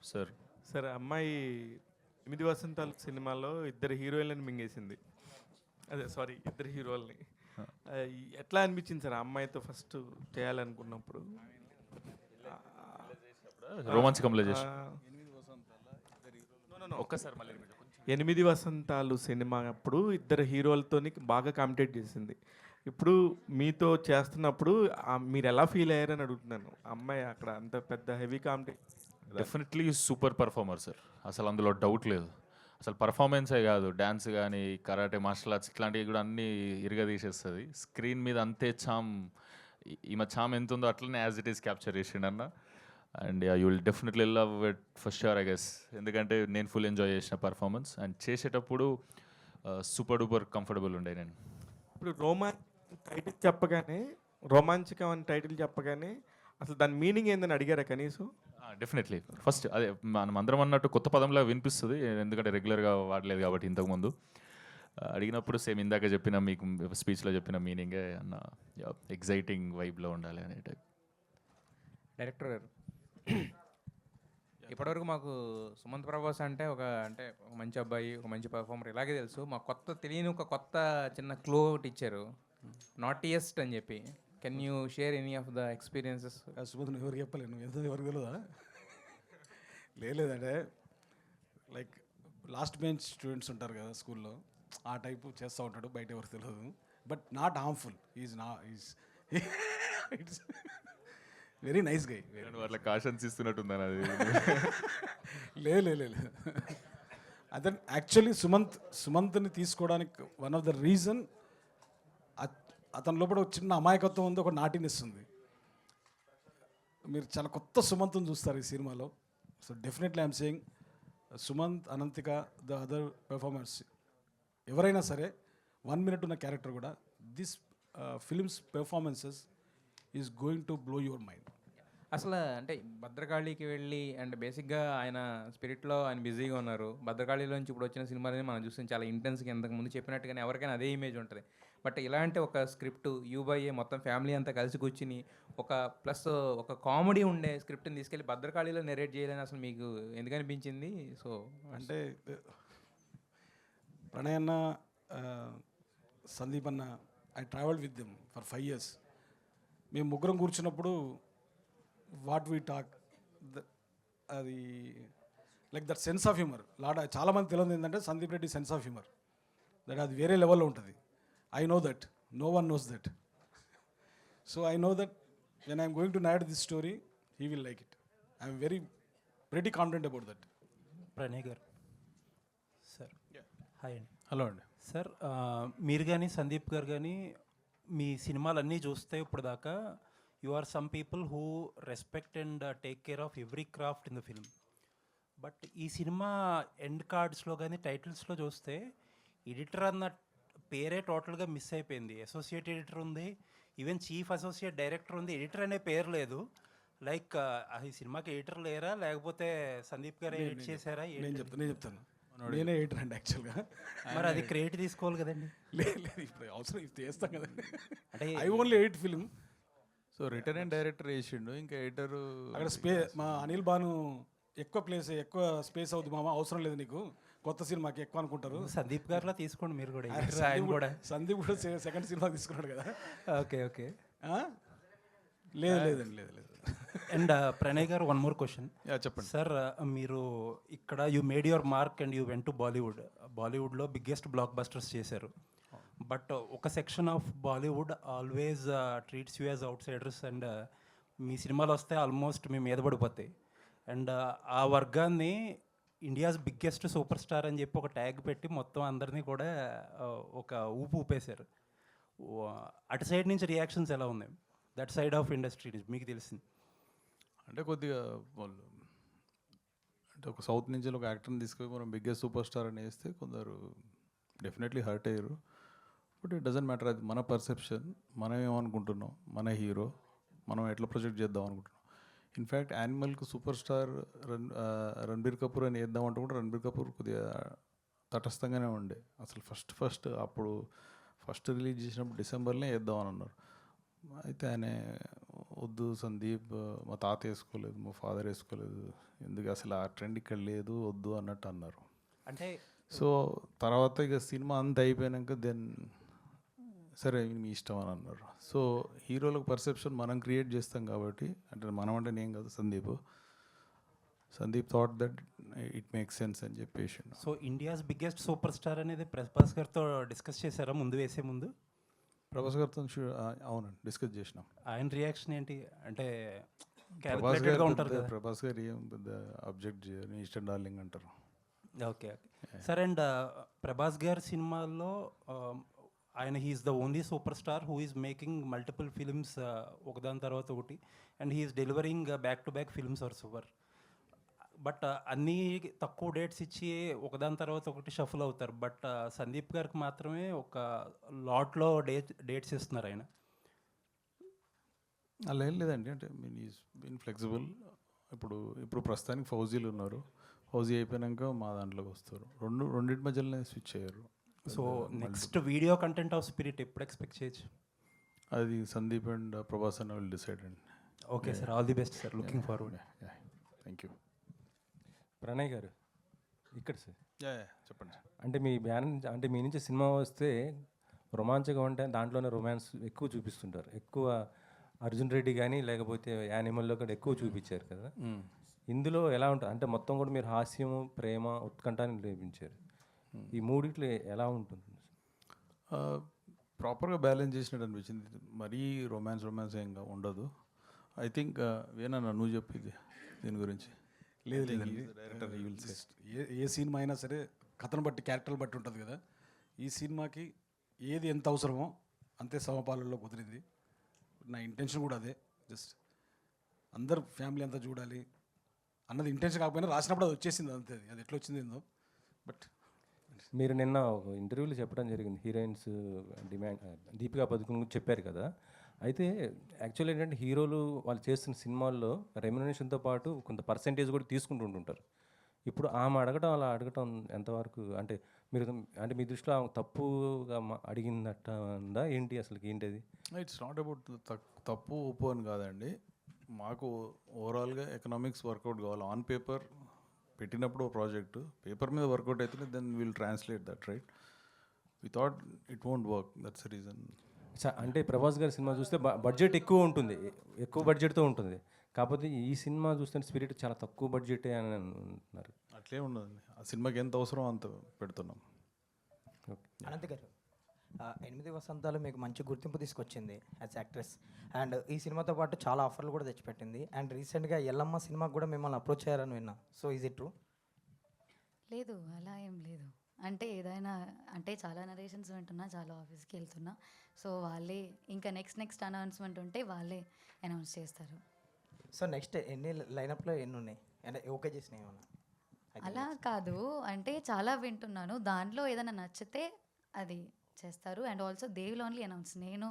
Sir సరే అమ్మాయి 8 వసంతాలు సినిమాలో ఇద్దరు హీరోయిన్లను మింగేసింది. అదే సారీ, ఇద్దరు హీరోల్ని. ఎట్లా అనిపించింది సార్ ఆ అమ్మాయితో ఫస్ట్ చేయాలనుకున్నప్పుడు? రోమాంచకంలో చేసి ఆ, ఒక్కసారి మళ్ళీ repeat. 8 వసంతాలు సినిమా అప్పుడు ఇద్దరు హీరోలతోని బాగా కాంపిటేట్ చేసింది. ఇప్పుడు మీతో చేస్తున్నప్పుడు మీరు ఎలా ఫీల్ అయ్యారని అడుగుతున్నాను. అమ్మాయి అక్కడ అంత పెద్ద heavy compete. Definitely super performer sir, అసలు అందులో డౌట్ లేదు. అసలు పర్ఫార్మెన్సే కాదు, డ్యాన్స్ కానీ, కరాటే, మార్షల్ ఆర్ట్స్ ఇట్లాంటివి కూడా అన్నీ ఇరగదీసేస్తుంది. స్క్రీన్ మీద అంతే చామ్, ఈమె చామ్ ఎంత ఉందో అట్లనే యాజ్ ఇట్ ఈస్ క్యాప్చర్ చేసిండన్న. And you will definitely love it for sure I guess. ఎందుకంటే నేను ఫుల్ ఎంజాయ్ చేసిన పర్ఫార్మెన్స్, అండ్ చేసేటప్పుడు సూపర్ డూపర్ కంఫర్టబుల్ ఉండే నేను. ఇప్పుడు టైటిల్ చెప్పగానే, రోమాంచకం అని టైటిల్ చెప్పగానే అసలు దాని మీనింగ్ ఏందని అడిగారా కనీసం? డెఫినెట్లీ ఫస్ట్ అదే మనం అందరం అన్నట్టు కొత్త పదంలా వినిపిస్తుంది, ఎందుకంటే రెగ్యులర్గా వాడలేదు కాబట్టి ఇంతకుముందు. అడిగినప్పుడు సేమ్ ఇందాక చెప్పిన మీకు స్పీచ్లో చెప్పిన మీనింగే అన్న, ఎగ్జైటింగ్ వైబ్లో ఉండాలి అనే టైప్. డైరెక్టర్ గారు, ఇప్పటివరకు మాకు సుమంత్ ప్రభాస్ అంటే ఒక మంచి అబ్బాయి, ఒక మంచి పర్ఫార్మర్ ఇలాగే తెలుసు. మా తెలియని ఒక కొత్త చిన్న క్లూ ఒకటి ఇచ్చారు, నాటియెస్ట్ అని చెప్పి. Can you share any of the experiences? Sumanth ఎవరికి చెప్పలేను, ఎంత ఎవరికి తెలియదా? లేదంటే లైక్ లాస్ట్ బెంచ్ స్టూడెంట్స్ ఉంటారు కదా స్కూల్లో, ఆ టైపు చేస్తూ ఉంటాడు, బయట ఎవరికి తెలియదు. But not harmful, is it's very nice guy. అట్లా కాషన్స్ ఇస్తున్నట్టుందని అది. లేదు అదే యాక్చువల్లీ సుమంత్ని తీసుకోవడానికి వన్ ఆఫ్ ద రీజన్, అతని లోపల ఒక చిన్న అమాయకత్వం ఉంది, ఒక నాటినెస్ ఉంది. మీరు చాలా కొత్త సుమంత్ని చూస్తారు ఈ సినిమాలో. So definitely I'm saying Sumanth, Ananthika, the other performers ఎవరైనా సరే 1 minute ఉన్న క్యారెక్టర్ కూడా, this films performances is going to blow your mind. అసలు భద్రకాళికి వెళ్ళి బేసిక్గా ఆయన స్పిరిట్లో ఆయన బిజీగా ఉన్నారు. భద్రకాళిలోంచి ఇప్పుడు వచ్చిన సినిమాలని మనం చూస్తాం, చాలా ఇంటెన్స్గా ఇంతకు ముందు చెప్పినట్టుగానే ఎవరికైనా అదే ఇమేజ్ ఉంటుంది. బట్ ఇలాంటి ఒక స్క్రిప్ట్ యూబైఏ మొత్తం ఫ్యామిలీ అంతా కలిసి కూర్చుని ఒక కామెడీ ఉండే స్క్రిప్ట్ని తీసుకెళ్ళి భద్రకాళిలో నెరేట్ చేయాలని అసలు మీకు ఎందుకు అనిపించింది? సో అంటే ప్రణయ్ అన్న, సందీప్ అన్న, I travelled with them for 5 years. మేము ముగ్గురం కూర్చున్నప్పుడు వాట్ వీ టాక్, అది like that sense of humour. చాలామంది తెలియదు ఏంటంటే Sandeep Reddy sense of humour, that అది వేరే లెవెల్లో ఉంటుంది. I know that, no one knows that. So I know that when I'm going to narrate this story, he will like it. I'm very confident about that. Pranay గారు sir, hi అండి. Hello అండి. Sir, మీరు కానీ సందీప్ గారు కానీ మీ సినిమాలన్నీ చూస్తే ఇప్పుడు దాకా you are some people who respect and take care of every craft in the film. But ఈ సినిమా ఎండ్ కార్డ్స్లో కానీ టైటిల్స్లో చూస్తే ఎడిటర్ అన్న పేరే టోటల్గా మిస్ అయిపోయింది. అసోసియేట్ ఎడిటర్ ఉంది, ఈవెన్ చీఫ్ అసోసియేట్ డైరెక్టర్ ఉంది, ఎడిటర్ అనే పేరు లేదు. లైక్ ఈ సినిమాకి ఎడిటర్ లేరా, లేకపోతే సందీప్ గారు ఎడిట్ చేశారా? నేను చెప్తాను, నేనే ఎడిటర్ అండి యాక్చువల్గా. మరి అది క్రెడిట్ తీసుకోవాలి కదండి. లేదు ఇప్పుడు అవసరం, ఇప్పుడు చేస్తాం కదండి. అంటే I only edit film. So return and director వేసిండు, ఇంకా ఎడిటర్ అక్కడ మా అనిల్ బాను ఎక్కువ స్పేస్ అవుతుంది మామ, అవసరం లేదు నీకు, కొత్త సినిమాకి ఎక్కువ అనుకుంటారు. సందీప్ గారిలో తీసుకోండి మీరు కూడా. ఆయన కూడా సందీప్ కూడా సెకండ్ సినిమా తీసుకున్నాడు కదా. ఓకే. లేదండి. అండ్ ప్రణయ్ గారు, వన్ మోర్ క్వశ్చన్. చెప్పండి సార్, మీరు ఇక్కడ you made your mark and you went to బాలీవుడ్లో బిగ్గెస్ట్ బ్లాక్ బస్టర్స్ చేశారు. బట్ ఒక section of Bollywood always treats you as outsiders, and మీ సినిమాలు వస్తే ఆల్మోస్ట్ మీ మీద పడిపోతాయి. అండ్ ఆ వర్గాన్ని ఇండియాస్ బిగ్గెస్ట్ సూపర్ స్టార్ అని చెప్పి ఒక ట్యాగ్ పెట్టి మొత్తం అందరినీ కూడా ఒక ఊపేశారు. అటు సైడ్ నుంచి రియాక్షన్స్ ఎలా ఉన్నాయి? దట్ సైడ్ ఆఫ్ ఇండస్ట్రీ నుంచి మీకు తెలిసింది అంటే కొద్దిగా వాళ్ళు అంటే ఒక సౌత్ నుంచి ఒక యాక్టర్ని తీసుకొని మనం బిగ్గెస్ట్ సూపర్ స్టార్ అని వేస్తే కొందరు డెఫినెట్లీ హర్ట్ అయ్యారు. బట్ ఇట్ డజంట్ మ్యాటర్, అది మన పర్సెప్షన్, మనం ఏమనుకుంటున్నాం, మన హీరో మనం ఎట్లా ప్రొజెక్ట్ చేద్దాం అనుకుంటున్నాం. ఇన్ఫ్యాక్ట్ యానిమల్కి సూపర్ స్టార్ రణబీర్ కపూర్ అని వేద్దామంటే కూడా రణబీర్ కపూర్ కొద్దిగా తటస్థంగానే ఉండే. అసలు ఫస్ట్ రిలీజ్ చేసినప్పుడు డిసెంబర్లో వేద్దామని అన్నారు. అయితే ఆయన వద్దు సందీప్, మా తాత వేసుకోలేదు, మా ఫాదర్ వేసుకోలేదు, ఎందుకు అసలు ఆ ట్రెండ్ ఇక్కడ లేదు, వద్దు అన్నట్టు అన్నారు. అంటే సో తర్వాత ఇక సినిమా అంత అయిపోయాక దెన్ సరే మీ ఇష్టం అని అన్నారు. సో హీరోలకు పర్సెప్షన్ మనం క్రియేట్ చేస్తాం కాబట్టి, అంటే మనం అంటే నేను కాదు, Sandeep thought that it make sense అని చెప్పేసి. So India's biggest super star అనేది ప్రభాస్ గారితో డిస్కస్ చేశారా ముందు వేసే ముందు? ప్రభాస్ గారితో అవునండి డిస్కస్ చేసినాం. ఆయన రియాక్షన్ ఏంటి? అంటే ప్రభాస్ క్యాలిక్యులేటెడ్గా ఉంటారు గారు కదా. ప్రభాస్ గారు ఏం పెద్ద అబ్జెక్ట్ చేయరు, ఈస్టర్న్ డార్లింగ్ అంటారు. ఓకే ఓకే సరే. అండ్ ప్రభాస్ గారి సినిమాల్లో ఆయన he's the only super star who is making multiple films ఒకదాని తర్వాత ఒకటి, and he's delivering back to back films are super. But అన్నీ తక్కువ డేట్స్ ఇచ్చి ఒకదాని తర్వాత ఒకటి షఫుల్ అవుతారు. బట్ సందీప్ గారికి మాత్రమే ఒక లాట్లో డేట్స్ ఇస్తున్నారు ఆయన. అలా ఏం లేదండి, అంటే మీన్ ఈజ్ బీన్ ఫ్లెక్సిబుల్. ఇప్పుడు ప్రస్తుతానికి ఫౌజీలు ఉన్నారు, ఫౌజీ అయిపోయాక మా దాంట్లోకి వస్తారు. రెండింటి మధ్యలోనే స్విచ్ అయ్యారు. So next video content of spirit ఎప్పుడు ఎక్స్పెక్ట్ చేయొచ్చు? అది సందీప్ అండ్ ప్రభాస్ అన్న విల్ డిసైడ్ అండి. Okay sir, all the best sir, looking forward. Thank you. Pranay గారు ఇక్కడ సార్, చెప్పండి సార్. అంటే మీ బ్యాన్ అంటే మీ నుంచి సినిమా వస్తే రొమాంచగా ఉంటే దాంట్లోనే రొమాన్స్ ఎక్కువ చూపిస్తుంటారు. ఎక్కువ అర్జున్ రెడ్డి కానీ లేకపోతే యానిమల్లో కూడా ఎక్కువ చూపించారు కదా. ఇందులో ఎలా ఉంటుంది అంటే మొత్తం కూడా మీరు హాస్యము, ప్రేమ, ఉత్కంఠాన్ని లేపించారు. ఈ మూడిట్లో ఎలా ఉంటుంది? ప్రాపర్గా బ్యాలెన్స్ చేసినట్టు అనిపించింది. మరీ రొమాన్స్ ఏం ఉండదు. ఐ థింక్ వేనన్నా నువ్వు చెప్పింది దీని గురించి. లేదు I think లేదండి, he's the director, he will say. A cinema అయినా సరే కథను బట్టి, క్యారెక్టర్లు బట్టి ఉంటుంది కదా. ఈ సినిమాకి ఏది ఎంత అవసరమో అంతే సమపాలలో కుదిరింది. నా ఇంటెన్షన్ కూడా అదే, జస్ట్ అందరు ఫ్యామిలీ అంతా చూడాలి అన్నది ఇంటెన్షన్. కాకపోయినా రాసినప్పుడు అది వచ్చేసింది అంతే, అది ఎట్లా వచ్చింది ఏందో. బట్ మీరు నిన్న ఒక ఇంటర్వ్యూలో చెప్పడం జరిగింది, హీరోయిన్స్ డిమాండ్ దీపికా పదుకుని గురించి చెప్పారు కదా. అయితే యాక్చువల్లీ ఏంటంటే హీరోలు వాళ్ళు చేస్తున్న సినిమాల్లో రెమ్యునరేషన్తో పాటు కొంత పర్సెంటేజ్ కూడా తీసుకుంటుంటారు. ఇప్పుడు ఆమె అలా అడగటం ఎంతవరకు అంటే మీరు అంటే మీ దృష్టిలో ఆమె తప్పుగా అడిగినట్ట ఉందా ఏంటి, అసలు ఏంటి అది? ఇట్స్ నాట్ అబౌట్ తప్పు ఒప్పు అని కాదండి. మాకు ఓవరాల్గా ఎకనామిక్స్ వర్కౌట్ కావాలి. ఆన్ పేపర్ పెట్టినప్పుడు ప్రాజెక్టు పేపర్ మీద వర్కౌట్ అయితే then will translate that, right? We thought it won't work, that's the reason. అంటే ప్రభాస్ గారి సినిమా చూస్తే బడ్జెట్ ఎక్కువ ఉంటుంది, ఎక్కువ బడ్జెట్తో ఉంటుంది. కాకపోతే ఈ సినిమా చూస్తే స్పిరిట్ చాలా తక్కువ బడ్జెటే అని అంటున్నారు. అట్లే ఉండదండి, ఆ సినిమాకి ఎంత అవసరం అంత పెడుతున్నాం. అనంత్ గారు, 8 వసంతాలు మీకు మంచి గుర్తింపు తీసుకొచ్చింది యాజ్ యాక్ట్రెస్. అండ్ ఈ సినిమాతో పాటు చాలా ఆఫర్లు కూడా తెచ్చిపెట్టింది. అండ్ రీసెంట్గా ఎల్లమ్మ సినిమాకి కూడా మిమ్మల్ని అప్రోచ్ అయ్యారని విన్నా. So is it true? లేదు, అలా ఏం లేదు. అంటే ఏదైనా అంటే చాలా నరేషన్స్ వింటున్నా, చాలా ఆఫీస్కి వెళ్తున్నా. సో వాళ్ళే ఇంకా నెక్స్ట్ అనౌన్స్మెంట్ ఉంటే వాళ్ళే అనౌన్స్ చేస్తారు. సో నెక్స్ట్ ఎన్ని లైనప్లో ఎన్ని ఉన్నాయి అంటే ఓకే చేసినాయి ఏమన్నా? అలా కాదు, అంటే చాలా వింటున్నాను, దాంట్లో ఏదైనా నచ్చితే అది చేస్తారు. And also they will only announce, నేను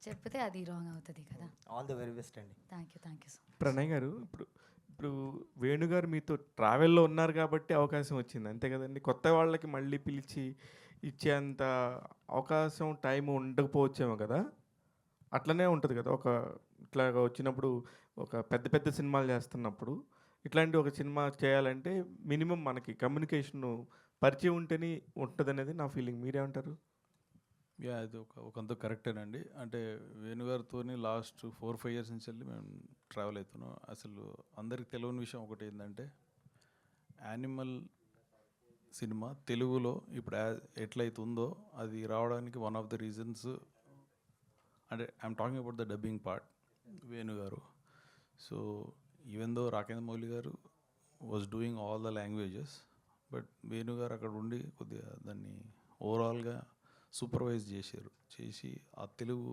చెప్తే అది రాంగ్ అవుతుంది కదా. ఆల్ ది వెరీ బెస్ట్ అండి. Thank you so much. Pranay గారు, ఇప్పుడు వేణుగారు మీతో ట్రావెల్లో ఉన్నారు కాబట్టి అవకాశం వచ్చింది అంతే కదండి. కొత్త వాళ్ళకి మళ్ళీ పిలిచి ఇచ్చేంత అవకాశం టైం ఉండకపోవచ్చేమో కదా. అట్లనే ఉంటుంది కదా, ఒక ఇట్లా వచ్చినప్పుడు ఒక పెద్ద సినిమాలు చేస్తున్నప్పుడు ఇట్లాంటి ఒక సినిమా చేయాలంటే మినిమం మనకి కమ్యూనికేషన్ పరిచయం ఉంటేనే ఉంటుంది అనేది నా ఫీలింగ్. మీరేమంటారు? అది ఒకంత కరెక్టేనండి. అంటే వేణుగారితో లాస్ట్ 4-5 ఇయర్స్ నుంచి వెళ్ళి మేము ట్రావెల్ అవుతున్నాం. అసలు అందరికి తెలియని విషయం ఒకటి ఏంటంటే, యానిమల్ సినిమా తెలుగులో ఇప్పుడు ఎట్లయితుందో అది రావడానికి వన్ ఆఫ్ ద రీజన్స్, అంటే I'm talking about the dubbing part, వేణుగారు. So even though Rakendra Mouli గారు was doing all the languages, but వేణుగారు అక్కడ ఉండి కొద్దిగా దాన్ని ఓవరాల్గా సూపర్వైజ్ చేసి ఆ తెలుగు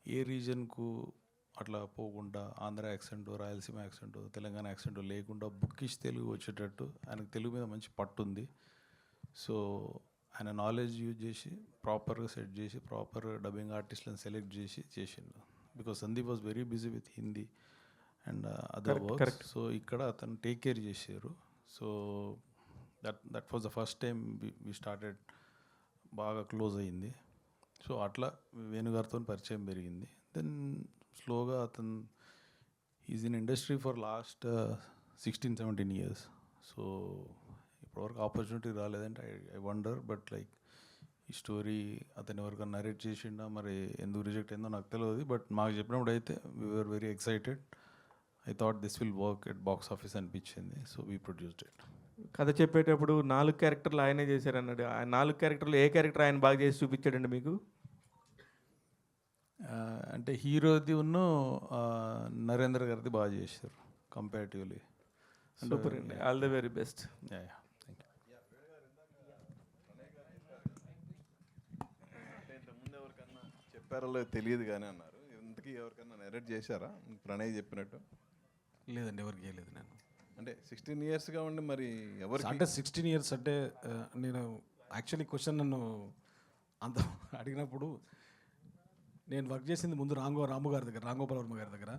ఏ రీజన్కు అట్లా పోకుండా Andhra accent, Rayalaseema accent, Telangana accent లేకుండా బుక్కిష్ తెలుగు వచ్చేటట్టు ఆయనకు తెలుగు మీద మంచి పట్టు ఉంది. సో ఆయన నాలెడ్జ్ యూజ్ చేసి ప్రాపర్గా సెట్ చేసి ప్రాపర్ డబ్బింగ్ ఆర్టిస్ట్లను సెలెక్ట్ చేసిండు. Because Sandeep was very busy with Hindi and other work. So ఇక్కడ అతను టేక్ కేర్ చేశారు. So that was the first time we started, బాగా క్లోజ్ అయ్యింది. సో అట్లా వేణుగారితో పరిచయం పెరిగింది. దెన్ స్లోగా అతను is in industry for last 16-17 years. So ఇప్పటివరకు ఆపర్చునిటీ రాలేదంటే ఐ వండర్. బట్ లైక్ ఈ స్టోరీ అతను ఎవరికైనా నరేట్ చేసిండా, మరి ఎందుకు రిజెక్ట్ అయిందో నాకు తెలియదు. బట్ మాకు చెప్పినప్పుడు అయితే we're very excited. I thought this will work at box office అనిపించింది. So we produced it. కథ చెప్పేటప్పుడు 4 క్యారెక్టర్లు ఆయనే చేశారన్నాడు. ఆ 4 క్యారెక్టర్లు ఏ క్యారెక్టర్ ఆయన బాగా చేసి చూపించాడండి మీకు? అంటే హీరోది ఉన్ను నరేంద్ర గారిది బాగా చేశారు కంపారిటివ్లీ. సూపర్ అండి, all the very best. Thank you. అంటే ఇంతకుముందు ఎవరికన్నా చెప్పారో లేదో తెలియదు కానీ అన్నారు. ఇంతకీ ఎవరికన్నా నెరేట్ చేశారా ప్రణయ్ చెప్పినట్టు? లేదండి, ఎవరికి చేయలేదు నేను. అంటే 16 ఇయర్స్గా ఉండి మరి ఎవరికి అంటే 16 ఇయర్స్ అంటే నేను యాక్చువల్లీ క్వశ్చన్ నన్ను అంత అడిగినప్పుడు నేను వర్క్ చేసింది ముందు రాము గారి దగ్గర, రాంగోపాల్ వర్మ గారి దగ్గర.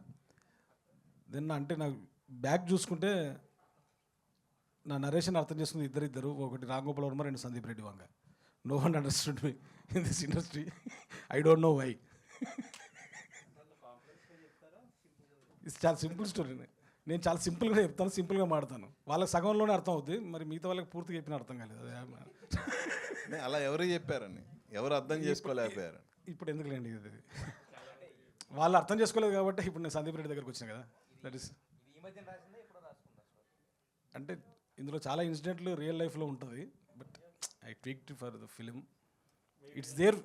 దెన్ అంటే నాకు బ్యాక్ చూసుకుంటే నా నరేషన్ అర్థం చేసుకుంది ఇద్దరు, ఒకటి Ram Gopal Varma, 2 Sandeep Reddy Vanga. No one understood me in this industry. I don't know why. ఇది చాలా సింపుల్ స్టోరీ. నేను చాలా సింపుల్గా చెప్తాను, సింపుల్గా మాడతాను. వాళ్ళకి సగంలోనే అర్థం అవుతుంది, మరి మిగతా వాళ్ళకి పూర్తిగా చెప్పిన అర్థం కాలేదు. అంటే అలా ఎవరు చెప్పారని, ఎవరు అర్థం చేసుకోలేకపోయారు? ఇప్పుడు ఎందుకులేండి, ఇది వాళ్ళు అర్థం చేసుకోలేదు కాబట్టి ఇప్పుడు నేను సందీప్ రెడ్డి దగ్గరికి వచ్చిన కదా. దట్ ఈస్ అంటే ఇందులో చాలా ఇన్సిడెంట్లు రియల్ లైఫ్లో ఉంటుంది. But I tweaked for the film. It's there.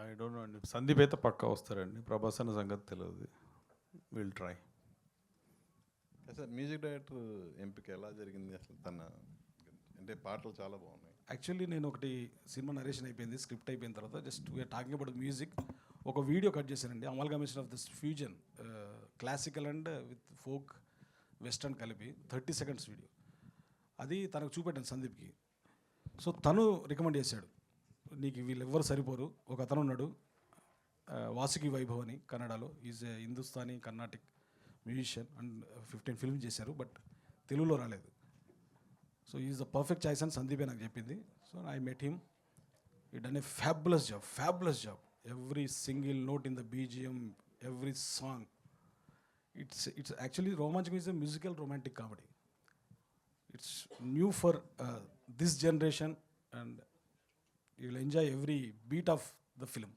I don't know అండి. సందీప్ అయితే పక్కా వస్తారండి. ప్రభాస్ అన్న సంగతి తెలియదు. Will try. Sir music director ఎంపిక ఎలా జరిగింది అసలు? తన అంటే పాటలు చాలా బాగున్నాయి. యాక్చువల్లీ నేను ఒకటి సినిమా నరేషన్ అయిపోయింది, స్క్రిప్ట్ అయిపోయిన తర్వాత just we're talking about music. ఒక వీడియో కట్ చేశానండి, amalgamation of this fusion classical and with folk western కలిపి 30 seconds వీడియో. అది తనకు చూపెట్టాను సందీప్కి. సో తను రికమెండ్ చేశాడు, నీకు వీళ్ళెవ్వరు సరిపోరు, ఒక అతను ఉన్నాడు వాసుకి వైభవ్ అని, కన్నడలో. Is a Hindustani Carnatic musician and 15 films చేశారు, బట్ తెలుగులో రాలేదు. So is the perfect choice అని సందీపే నాకు చెప్పింది. So I met him. He done a fabulous job. Every single note in the BGM, every song. It's actually Romanchakam is a musical romantic comedy. It's new for this generation and you will enjoy every beat of the film.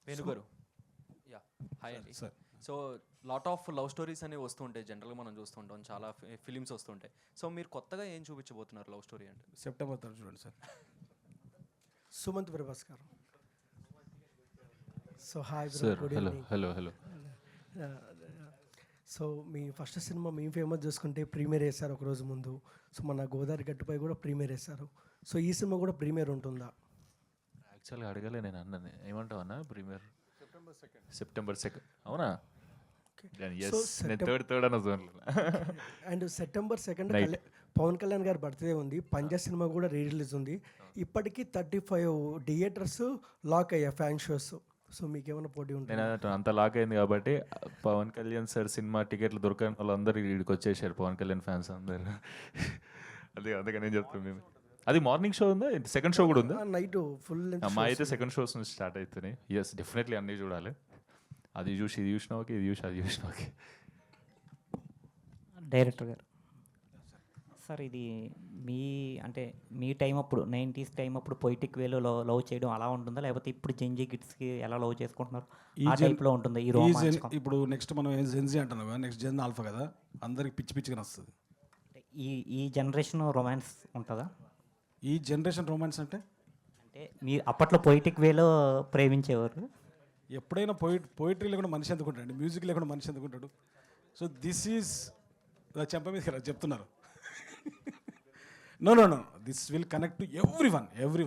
వేణుగారు, yeah hi అండి. Sir, so lot of love stories అనేవి వస్తుంటాయి, జనరల్గా మనం చూస్తుంటాం, చాలా films వస్తుంటాయి. So మీరు కొత్తగా ఏం చూపించబోతున్నారు లవ్ స్టోరీ అంటే? September 3rd చూడండి సార్. సుమంత్ ప్రభాస్ గారు. So hi sir. Hello. So మీ ఫస్ట్ సినిమా మేము ఫేమస్ చూసుకుంటే ప్రీమియర్ వేశారు ఒకరోజు ముందు. సో మన గోదావరి గట్టుపై కూడా ప్రీమియర్ వేశారు. సో ఈ సినిమా కూడా ప్రీమియర్ ఉంటుందా? యాక్చువల్గా అడగలే నేను అన్నది. ఏమంటావు అన్న? Premiere September 2. అవునా? నేను థర్డ్ అన్న జోన్లో. అండ్ September 2 పవన్ కళ్యాణ్ గారి బర్త్డే ఉంది. పంజా సినిమా కూడా రిలీజ్ ఉంది. ఇప్పటికీ 35 థియేటర్స్ లాక్ అయ్యాయి ఫ్యాన్ షోస్. సో మీకు ఏమైనా పోటీ ఉంటుంది? నేను అంత లాక్ అయింది కాబట్టి పవన్ కళ్యాణ్ సార్ సినిమా టికెట్లు దొరకని వాళ్ళందరూ ఇక్కడికి వచ్చేసారు, పవన్ కళ్యాణ్ ఫ్యాన్స్ అందరు. అందుకని నేను చెప్తున్నాను. అది మార్నింగ్ షో ఉందా, సెకండ్ షో కూడా ఉందా? నైట్ ఫుల్ మా అయితే సెకండ్ షోస్ నుంచి స్టార్ట్ అవుతున్నాయి. ఎస్, డెఫినెట్లీ అన్నీ చూడాలి. అది చూసి ఇది చూసినా ఓకే, ఇది చూసి అది చూసినా ఓకే. డైరెక్టర్ గారు, సార్ ఇది మీ టైం అప్పుడు 90s టైం అప్పుడు పొయిటిక్ వేలో లవ్ చేయడం అలా ఉంటుందా, లేకపోతే ఇప్పుడు జెన్జీ కిడ్స్కి ఎలా లవ్ చేసుకుంటున్నారు ఆ టైప్లో ఉంటుంది ఈ రోమాంచకం? ఇప్పుడు నెక్స్ట్ మనం జెన్జీ అంటున్నాం కదా, నెక్స్ట్ జెన్ ఆల్ఫా కదా, అందరికి పిచ్చిగా వస్తుంది. ఈ జనరేషన్ రొమాన్స్ ఉంటుందా? ఈ జనరేషన్ రొమాన్స్ అంటే మీరు అప్పట్లో పొయిటిక్ వేలో ప్రేమించేవారు. ఎప్పుడైనా పోయిటరీ లేకుండా మనిషి ఎందుకుంటాడు, మ్యూజిక్ లేకుండా మనిషి ఎందుకుంటాడు? సో దిస్ ఈజ్ చెంప మీద కదా చెప్తున్నారు. No this will connect to every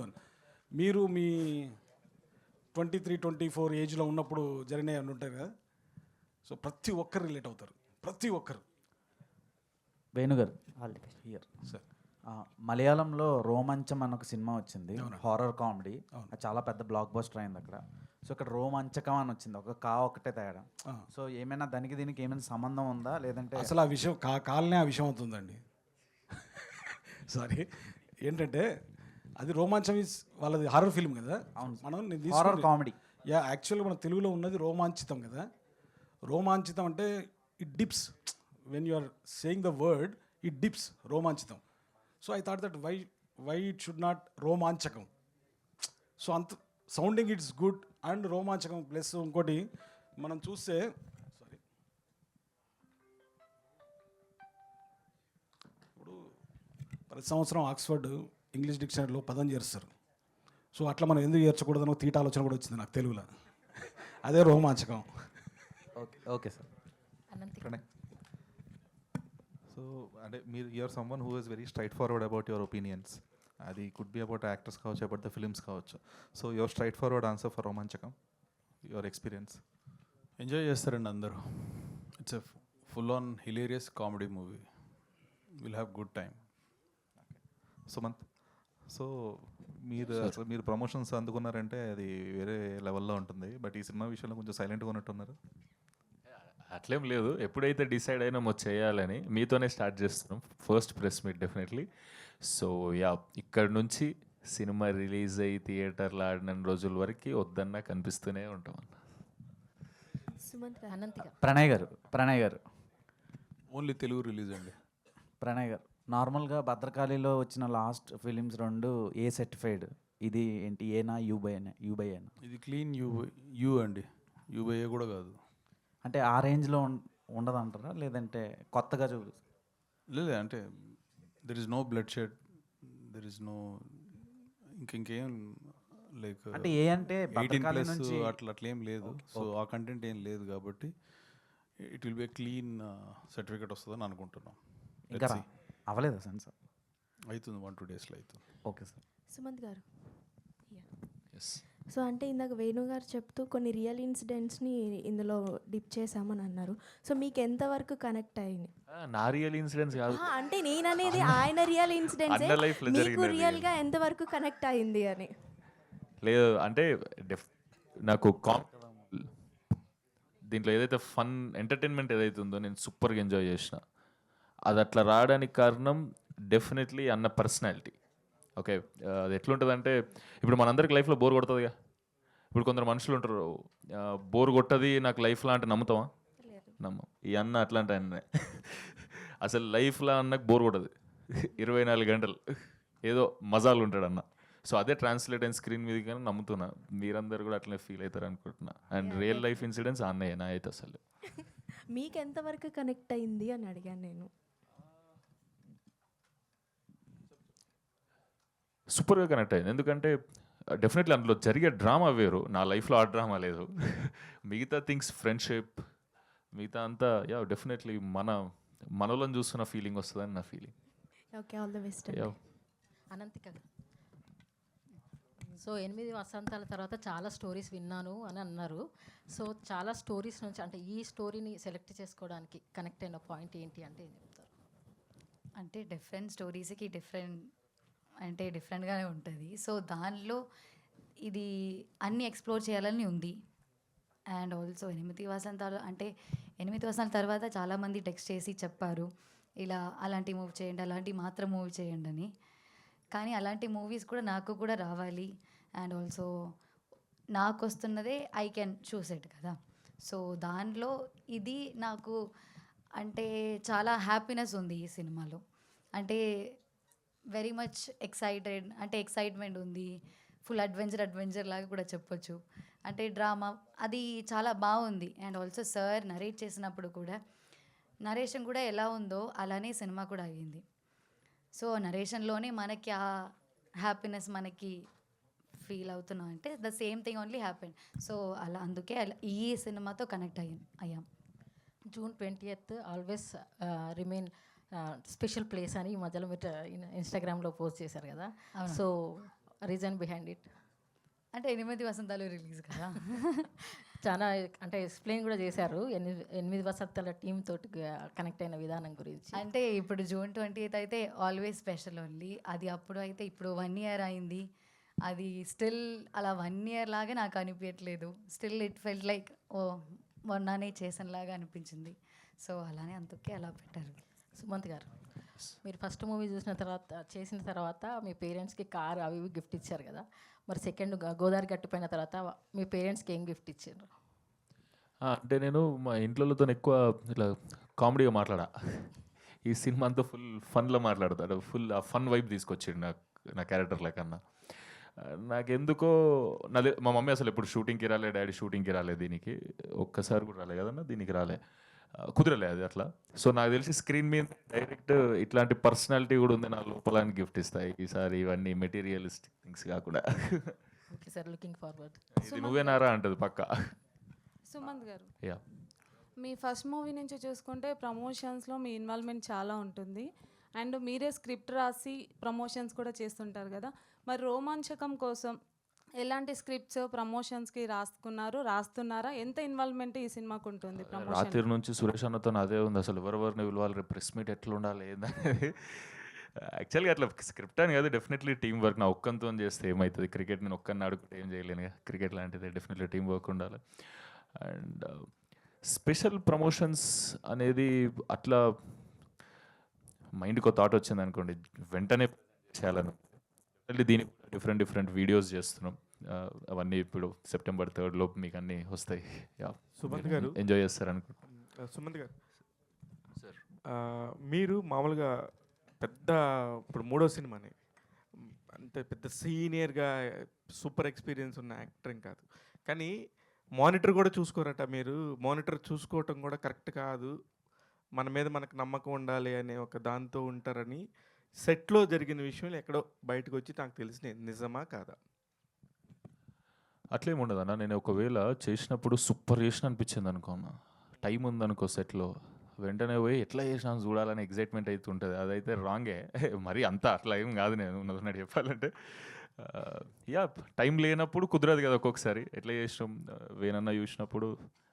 one. మీరు మీ 23-24 ఏజ్లో ఉన్నప్పుడు జరిగినవి అని ఉంటాయి కదా, సో ప్రతి ఒక్కరు రిలేట్ అవుతారు, ప్రతి ఒక్కరు. వేణుగారు, all the best here. Sir మలయాళంలో రోమాంచం అన్న ఒక సినిమా వచ్చింది, హారర్ కామెడీ. అది చాలా పెద్ద బ్లాక్ బస్టర్ అయింది అక్కడ. సో ఇక్కడ రోమాంచకం అని వచ్చింది, ఒక ఒకటే తేడా. సో ఏమైనా దానికి దీనికి ఏమైనా సంబంధం ఉందా, లేదంటే అసలు ఆ విషయం కాలనే ఆ విషయం అవుతుందండి. సారీ, ఏంటంటే అది రోమాంచం ఈజ్ వాళ్ళది హారర్ ఫిల్మ్ కదా. మనం హారర్ కామెడీ. యాక్చువల్గా మన తెలుగులో ఉన్నది రోమాంచితం కదా. రోమాంచితం అంటే it dips, when you are saying the word it dips, రోమాంచితం. So I thought that why it should not Romanchakam. So అంత sounding it's good and Romanchakam plus ఇంకోటి మనం చూస్తే సారీ ఇప్పుడు ప్రతి సంవత్సరం ఆక్స్ఫర్డ్ ఇంగ్లీష్ డిక్షనరీలో పదం చేరుస్తారు. సో అట్లా మనం ఎందుకు చేర్చకూడదనో తీట ఆలోచన కూడా వచ్చింది నాకు తెలుగులో. అదే Romanchakam. Okay okay sir. So అంటే మీరు you're someone who is very straightforward about your opinions. అది కుడ్ బి అబౌట్ యాక్టర్స్ కావచ్చు, అబౌట్ ద ఫిల్మ్స్ కావచ్చు. So your straightforward answer for Romanchakam, your experience. Enjoy చేస్తారండి అందరూ. It's a full on hilarious comedy movie. Will have good time. Sumanth, so మీరు promotions అందుకున్నారంటే అది వేరే లెవెల్లో ఉంటుంది. బట్ ఈ సినిమా విషయంలో కొంచెం సైలెంట్గా ఉన్నట్టున్నారు. అట్లేం లేదు, ఎప్పుడైతే డిసైడ్ అయినామో చేయాలని మీతోనే స్టార్ట్ చేస్తున్నాం. First press meet definitely. So yeah, ఇక్కడ నుంచి సినిమా రిలీజ్ అయ్యి థియేటర్లో ఆడిన రోజుల వరకు వద్దన్నా కనిపిస్తూనే ఉంటాం. ప్రణయ్ గారు ఓన్లీ తెలుగు రిలీజ్ అండి. ప్రణయ్ గారు, నార్మల్గా భద్రకాళిలో వచ్చిన లాస్ట్ ఫిలిమ్స్ 2 ఏ సర్టిఫైడ్, ఇది ఏంటి ఏనా యూబైఏనా? ఇది క్లీన్ యూ అండి, యూబైఏ కూడా కాదు. అంటే ఆ రేంజ్లో ఉండదంటారా, లేదంటే కొత్తగా లేదు అంటే there is no bloodshed, there is no ఇంకేం లైక్ అంటే ఏ అంటే 18+ అట్లా ఏం లేదు. సో ఆ కంటెంట్ ఏం లేదు కాబట్టి it will be clean certificate వస్తుందని అనుకుంటున్నాం. ఇంకా అవ్వలేదా సార్? అవుతుంది, 1-2 డేస్లో అవుతుంది. Okay sir. సుమంత్ గారు, సో అంటే ఇందాక వేణు గారు చెప్తూ కొన్ని రియల్ ఇన్సిడెంట్స్ని ఇందులో డిప్ చేశామని అన్నారు. సో మీకు ఎంతవరకు కనెక్ట్ అయ్యింది? నా రియల్ ఇన్సిడెంట్స్ కాదు, అంటే నేను అనేది ఆయన రియల్ ఇన్సిడెంట్స్ మీకు రియల్గా ఎంతవరకు కనెక్ట్ అయింది అని. లేదు అంటే నాకు దీంట్లో ఏదైతే ఫన్ ఎంటర్టైన్మెంట్ ఏదైతే ఉందో నేను సూపర్గా ఎంజాయ్ చేసిన. అది అట్లా రావడానికి కారణం డెఫినెట్లీ అన్న పర్సనాలిటీ. ఓకే, అది ఎట్లుంటుందంటే ఇప్పుడు మనందరికి లైఫ్లో బోర్ కొడుతుందిగా. ఇప్పుడు కొందరు మనుషులు ఉంటారు, బోర్ కొట్టది నాకు లైఫ్లో అంటే నమ్ముతామా? నమ్మం. ఈ అన్న అట్లాంటి అన్నే అసలు లైఫ్లో అన్నకు బోర్ కొట్టదు, 24 గంటలు ఏదో మజాలు ఉంటాడు అన్న. సో అదే ట్రాన్స్లేట్ అయిన స్క్రీన్ మీద కానీ నమ్ముతున్నా, మీరందరూ కూడా అట్లనే ఫీల్ అవుతారు అనుకుంటున్నా. అండ్ రియల్ లైఫ్ ఇన్సిడెంట్స్ అన్నయ్య నా అయితే అసలు. మీకు ఎంతవరకు కనెక్ట్ అయింది అని అడిగాను నేను. సూపర్గా కనెక్ట్ అయింది, ఎందుకంటే డెఫినెట్లీ అందులో జరిగే డ్రామా వేరు, నా లైఫ్లో ఆ డ్రామా లేదు. మిగతా థింగ్స్ ఫ్రెండ్షిప్ మిగతా అంతా యా డెఫినెట్లీ మనలోని చూస్తున్న ఫీలింగ్ వస్తుందని నా feeling. Okay, all the best. Ananthika, so 8 వసంతాల తర్వాత చాలా స్టోరీస్ విన్నాను అని అన్నారు. సో చాలా స్టోరీస్ నుంచి అంటే ఈ స్టోరీని సెలెక్ట్ చేసుకోవడానికి కనెక్ట్ అయిన పాయింట్ ఏంటి అంటే ఏం చెప్తారు? అంటే డిఫరెంట్ స్టోరీస్కి డిఫరెంట్గానే ఉంటుంది. సో దానిలో ఇది అన్నీ ఎక్స్ప్లోర్ చేయాలని ఉంది. అండ్ ఆల్సో 8 వసంతాలు అంటే 8 వసంతాల తర్వాత చాలామంది టెక్స్ట్ చేసి చెప్పారు ఇలా అలాంటి మూవీ చేయండి, అలాంటి మాత్రం మూవీ చేయండి అని. కానీ అలాంటి మూవీస్ కూడా నాకు కూడా రావాలి. అండ్ ఆల్సో నాకు వస్తున్నదే ఐ కెన్ చూస్ ఇట్ కదా. సో దానిలో ఇది నాకు అంటే చాలా హ్యాపీనెస్ ఉంది ఈ సినిమాలో. అంటే వెరీ మచ్ ఎక్సైట్మెంట్ ఉంది, ఫుల్ అడ్వెంచర్ లాగా కూడా చెప్పొచ్చు. అంటే డ్రామా అది చాలా బాగుంది. అండ్ ఆల్సో సార్ నరేట్ చేసినప్పుడు కూడా నరేషన్ కూడా ఎలా ఉందో అలానే సినిమా కూడా అయ్యింది. సో నరేషన్లోనే మనకి ఆ హ్యాపీనెస్ మనకి ఫీల్ అవుతున్నాం అంటే the same thing only happen. So అందుకే ఈ సినిమాతో కనెక్ట్ అయ్యాం. June 20th always remain special place అని ఈ మధ్యలో మీరు ఇన్స్టాగ్రామ్లో పోస్ట్ చేశారు కదా. So reason behind it? అంటే 8 వసంతాలు రిలీజ్ కదా. చాలా అంటే ఎక్స్ప్లెయిన్ కూడా చేశారు 8 వసంతాల టీమ్ తోటి కనెక్ట్ అయిన విధానం గురించి. అంటే ఇప్పుడు June 28th అయితే ఆల్వేస్ స్పెషల్ ఓన్లీ. అది అప్పుడు అయితే ఇప్పుడు 1 ఇయర్ అయింది. అది స్టిల్ అలా 1 ఇయర్ లాగా నాకు అనిపించట్లేదు. స్టిల్ ఇట్ ఫెల్ట్ లైక్ ఓ మొన్ననే చేసినలాగా అనిపించింది. సో అలానే అందుకే అలా పెట్టారు. సుమంత్ గారు, మీరు ఫస్ట్ మూవీ చేసిన తర్వాత మీ పేరెంట్స్కి కార్ అవి ఇవి గిఫ్ట్ ఇచ్చారు కదా, మరి సెకండ్ గోదావరి గట్టిపోయిన తర్వాత మీ పేరెంట్స్కి ఏం గిఫ్ట్ ఇచ్చారు? అంటే నేను మా ఇంట్లోతో ఎక్కువ ఇట్లా కామెడీగా మాట్లాడా. ఈ సినిమా అంతా ఫుల్ ఫన్లో మాట్లాడతాడు. ఫుల్ ఆ ఫన్ వైబ్ తీసుకొచ్చిండు నా క్యారెక్టర్ల కన్నా. నాకెందుకో మా మమ్మీ అసలు ఎప్పుడు షూటింగ్కి రాలే, డాడీ షూటింగ్కి రాలే, దీనికి ఒక్కసారి కూడా రాలే కదన్నా, దీనికి రాలే, కుదరలే అది అట్లా. సో నాకు తెలిసి స్క్రీన్ మీద డైరెక్ట్ ఇట్లాంటి పర్సనాలిటీ కూడా ఉంది నా లోపల అని గిఫ్ట్ ఇస్తాయి ఈసారి, ఇవన్నీ మెటీరియలిస్టిక్ థింగ్స్ కాకుండా. Okay sir, looking forward. ఇది నువ్వేనారా అంటది పక్కా. సుమంత్ గారు, యా, మీ ఫస్ట్ మూవీ నుంచి చూసుకుంటే ప్రమోషన్స్లో మీ ఇన్వాల్వ్మెంట్ చాలా ఉంటుంది అండ్ మీరే స్క్రిప్ట్ రాసి ప్రమోషన్స్ కూడా చేస్తుంటారు కదా. మరి రోమాంచకం కోసం ఎలాంటి స్క్రిప్ట్స్ ప్రమోషన్స్కి రాస్తున్నారా? ఎంత ఇన్వాల్వ్మెంట్ ఈ సినిమాకు ఉంటుంది ప్రమోషన్? రాత్రి నుంచి సురేష్ అన్నతో అదే ఉంది, అసలు ఎవరెవరిని పిలవాలి, రేపు ప్రెస్ మీట్ ఎట్లా ఉండాలి ఏందనేది. యాక్చువల్గా అట్లా స్క్రిప్ట్ అని కాదు, డెఫినెట్లీ టీం వర్క్. నా ఒక్కంతో చేస్తే ఏమవుతుంది, క్రికెట్ నేను ఒక్కరిని ఆడుకుంటే ఏం చేయలేను, క్రికెట్ లాంటిది డెఫినెట్లీ టీం వర్క్ ఉండాలి. అండ్ స్పెషల్ ప్రమోషన్స్ అనేది అట్లా మైండ్కి ఒక థాట్ వచ్చింది అనుకోండి, వెంటనే చేయాలని దీని డిఫరెంట్ వీడియోస్ చేస్తున్నాం. అవన్నీ ఇప్పుడు September 3rd లోపు మీకు అన్నీ వస్తాయి. సుమంత్ గారు ఎంజాయ్ చేస్తారు అనుకుంటా. సుమంత్ గారు సార్, మీరు మామూలుగా పెద్ద ఇప్పుడు 3వ సినిమాని అంటే పెద్ద సీనియర్గా సూపర్ ఎక్స్పీరియన్స్ ఉన్న యాక్టర్ ఏం కాదు, కానీ మానిటర్ కూడా చూసుకోరట. మీరు మానిటర్ చూసుకోవటం కూడా కరెక్ట్ కాదు, మన మీద మనకు నమ్మకం ఉండాలి అనే ఒక దాంతో ఉంటారని సెట్లో జరిగిన విషయం ఎక్కడో బయటకు వచ్చి నాకు తెలిసిన నిజమా కాదా? అట్లేమి ఉండదు అన్న. నేను ఒకవేళ చేసినప్పుడు సూపర్ చేసిన అనిపించింది అనుకున్నా, టైం ఉందనుకో సెట్లో, వెంటనే పోయి ఎట్లా చేసినా చూడాలని ఎగ్జైట్మెంట్ అయితే ఉంటుంది. అదైతే రాంగే, మరి అంతా అట్లా ఏం కాదు. నేను ఉన్నది చెప్పాలంటే యా, టైం లేనప్పుడు కుదరదు కదా ఒక్కొక్కసారి. ఎట్లా చేసినాం, వేనన్న చూసినప్పుడు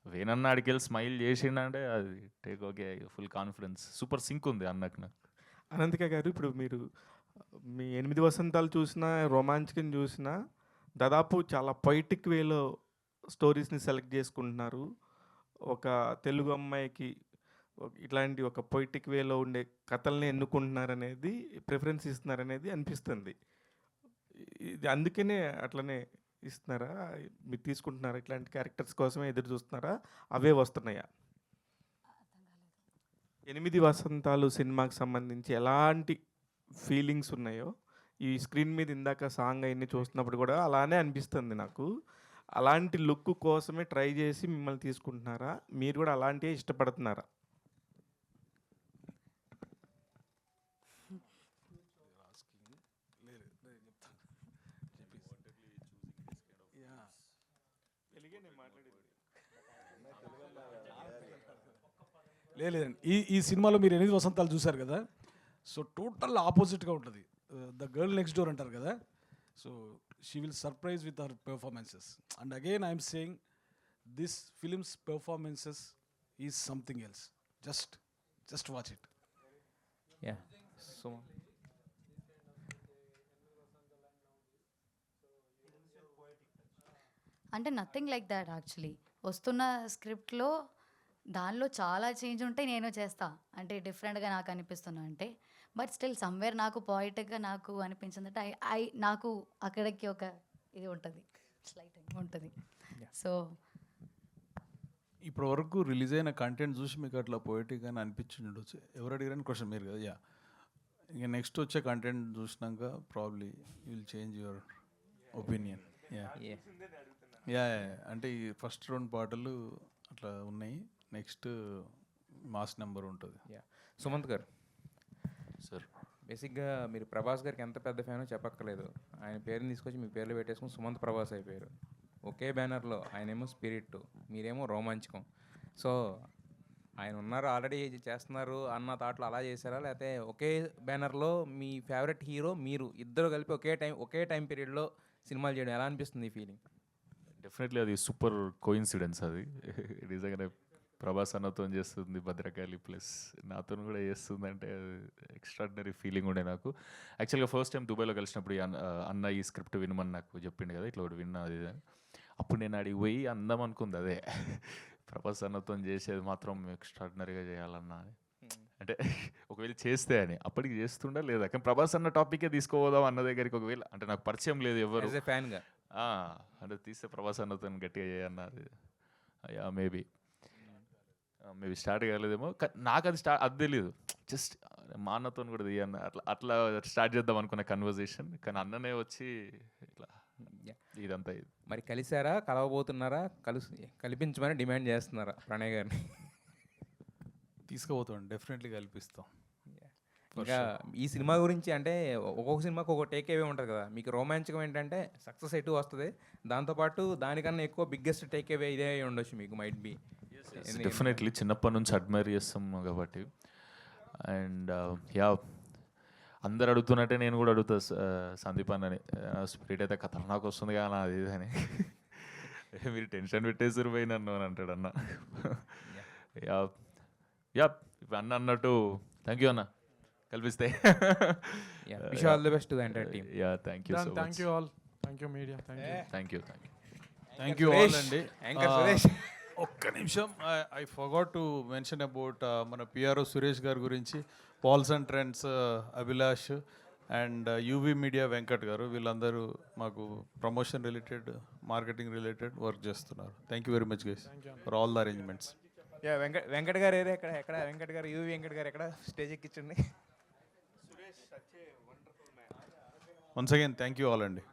వేనన్న అడికెళ్ళి స్మైల్ చేసిండంటే అది take okay, full confidence, super sync ఉంది అన్నకు నాకు. అనంతిక గారు, ఇప్పుడు మీరు మీ 8 వసంతాలు చూసినా, రోమాంచకం చూసినా, దాదాపు చాలా పొయిటిక్ వేలో స్టోరీస్ని సెలెక్ట్ చేసుకుంటున్నారు. ఒక తెలుగు అమ్మాయికి ఇట్లాంటి ఒక పొయిటిక్ వేలో ఉండే కథల్ని ఎన్నుకుంటున్నారనేది, ప్రిఫరెన్స్ ఇస్తున్నారనేది అనిపిస్తుంది. ఇది అందుకనే అట్లనే ఇస్తున్నారా, మీరు తీసుకుంటున్నారా? ఇట్లాంటి క్యారెక్టర్స్ కోసమే ఎదురు చూస్తున్నారా, అవే వస్తున్నాయా? 8 వసంతాలు సినిమాకి సంబంధించి ఎలాంటి ఫీలింగ్స్ ఉన్నాయో ఈ స్క్రీన్ మీద ఇందాక సాంగ్ అవన్నీ చూస్తున్నప్పుడు కూడా అలానే అనిపిస్తుంది నాకు. అలాంటి లుక్ కోసమే ట్రై చేసి మిమ్మల్ని తీసుకుంటున్నారా, మీరు కూడా అలాంటివే ఇష్టపడుతున్నారా? లేదండి, ఈ సినిమాలో మీరు 8 వసంతాలు చూశారు కదా, సో టోటల్ ఆపోజిట్గా ఉంటుంది. ద గర్ల్ నెక్స్ట్ డోర్ అంటారు కదా, so she will surprise with our performances. And again I'm saying this films performances is something else. Just watch it. Yeah, so అంటే నథింగ్ లైక్ దాట్ యాక్చువల్లీ. వస్తున్న స్క్రిప్ట్లో దానిలో చాలా change ఉంటే నేను చేస్తా, అంటే డిఫరెంట్గా నాకు అనిపిస్తున్నా అంటే. బట్ స్టిల్ సమ్వేర్ నాకు పాయిటిక్గా నాకు అనిపించింది అంటే నాకు అక్కడికి ఒక ఇది ఉంటుంది, స్లైట్ ఉంటుంది. సో ఇప్పటి వరకు రిలీజ్ అయిన కంటెంట్ చూసి మీకు అట్లా పోయిటిక్ అని అనిపించింది ఉండొచ్చు. ఎవరు అడిగారని క్వశ్చన్ మీరు కదా. యా, ఇంకా నెక్స్ట్ వచ్చే కంటెంట్ చూసినాక probably you will change your opinion. Yeah, అంటే ఈ ఫస్ట్ 2 పాటలు అట్లా ఉన్నాయి, నెక్స్ట్ మాస్ నెంబర్ ఉంటుంది. యా, సుమంత్ గారు సార్, బేసిక్గా మీరు ప్రభాస్ గారికి ఎంత పెద్ద ఫ్యానో చెప్పక్కర్లేదు. ఆయన పేరుని తీసుకొచ్చి మీ పేర్లు పెట్టేసుకుని సుమంత్ ప్రభాస్ అయిపోయారు. ఒకే బ్యానర్లో ఆయనేమో స్పిరిట్, మీరేమో రోమాంచకం. సో ఆయన ఉన్నారు, ఆల్రెడీ చేస్తున్నారు అన్న థాట్లో అలా చేశారా, లేకపోతే ఒకే బ్యానర్లో మీ ఫేవరెట్ హీరో మీరు ఇద్దరు కలిపి ఒకే టైం పీరియడ్లో సినిమాలు చేయడం ఎలా అనిపిస్తుంది ఈ ఫీలింగ్? డెఫినెట్లీ అది సూపర్ కోయిన్సిడెన్స్ అది. నిజంగానే ప్రభాస్ అన్నతో చేస్తుంది భద్రకాళి ప్లస్ నాతో కూడా చేస్తుంది అంటే ఎక్స్ట్రాడినరీ ఫీలింగ్ ఉండే నాకు. యాక్చువల్గా ఫస్ట్ టైం దుబాయ్లో కలిసినప్పుడు అన్న ఈ స్క్రిప్ట్ వినమని నాకు చెప్పిండు కదా, ఇట్లా ఒకటి విన్నా అది అని. అప్పుడు నేను అడిగి పోయి అందం అనుకుంది అదే, ప్రభాస్ అన్నతో చేసేది మాత్రం ఎక్స్ట్రాడినరీగా చేయాలన్నా అని. అంటే ఒకవేళ చేస్తే అని అప్పటికి చేస్తుండా లేదా, కానీ ప్రభాస్ అన్న టాపికే తీసుకోపోదాం అన్న దగ్గరికి. ఒకవేళ అంటే నాకు పరిచయం లేదు ఎవరు ఫ్యాన్గా, అంటే తీస్తే ప్రభాస్ అన్నతో గట్టిగా చేయన్నది. మేబీ స్టార్ట్ కాలేదేమో, నాకు అది అది తెలీదు. జస్ట్ మా అన్నతో కూడా తీయన్న అట్లా స్టార్ట్ చేద్దాం అనుకున్న కన్వర్జేషన్, కానీ అన్ననే వచ్చి ఇట్లా ఇదంతా ఇది. మరి కలిసారా, కలవబోతున్నారా, కల్పించమని డిమాండ్ చేస్తున్నారా ప్రణయ్ గారిని? తీసుకుపోతాం, డెఫినెట్లీ కల్పిస్తాం. ఇంకా ఈ సినిమా గురించి అంటే ఒక్కొక్క సినిమాకి ఒక టేక్ అవే ఉంటుంది కదా, మీకు రోమాంచకం ఏంటంటే సక్సెస్ ఎటు వస్తుంది, దాంతోపాటు దానికన్నా ఎక్కువ బిగ్గెస్ట్ టేక్ అవే ఇదే ఉండొచ్చు మీకు, మైట్ బి. డెఫినెట్లీ చిన్నప్పటి నుంచి అడ్మైర్ చేస్తాం కాబట్టి. అండ్ అందరు అడుగుతున్నట్టే నేను కూడా అడుగుతా సందీప్ అన్నని, స్పిరిట్ అయితే ఖతర్నాక్ వస్తుంది కానీ అది ఇది అని. మీరు టెన్షన్ పెట్టేసారు పోయి నన్ను అని అంటాడు అన్న. ఇప్పుడు అన్న అన్నట్టు థ్యాంక్ యూ అన్న, కల్పిస్తే. Wish all the best to the entire team. Thank you so much. Thank you all, thank you media, thank you. Thank you all అండి. సురేష్, ఒక్క నిమిషం, I forgot to mention about మన పిఆర్ఓ సురేష్ గారి గురించి. Pals and Trends Abhilash and UV media Venkat గారు, వీళ్ళందరూ మాకు promotion related, marketing related work చేస్తున్నారు. Thank you very much guys for all the arrangements. Venkat గారు ఏదో ఎక్కడ వెంకట్ గారు, యూవీ వెంకట్ గారు ఎక్కడ స్టేజ్ ఎక్కించండి. Once again thank you all అండి.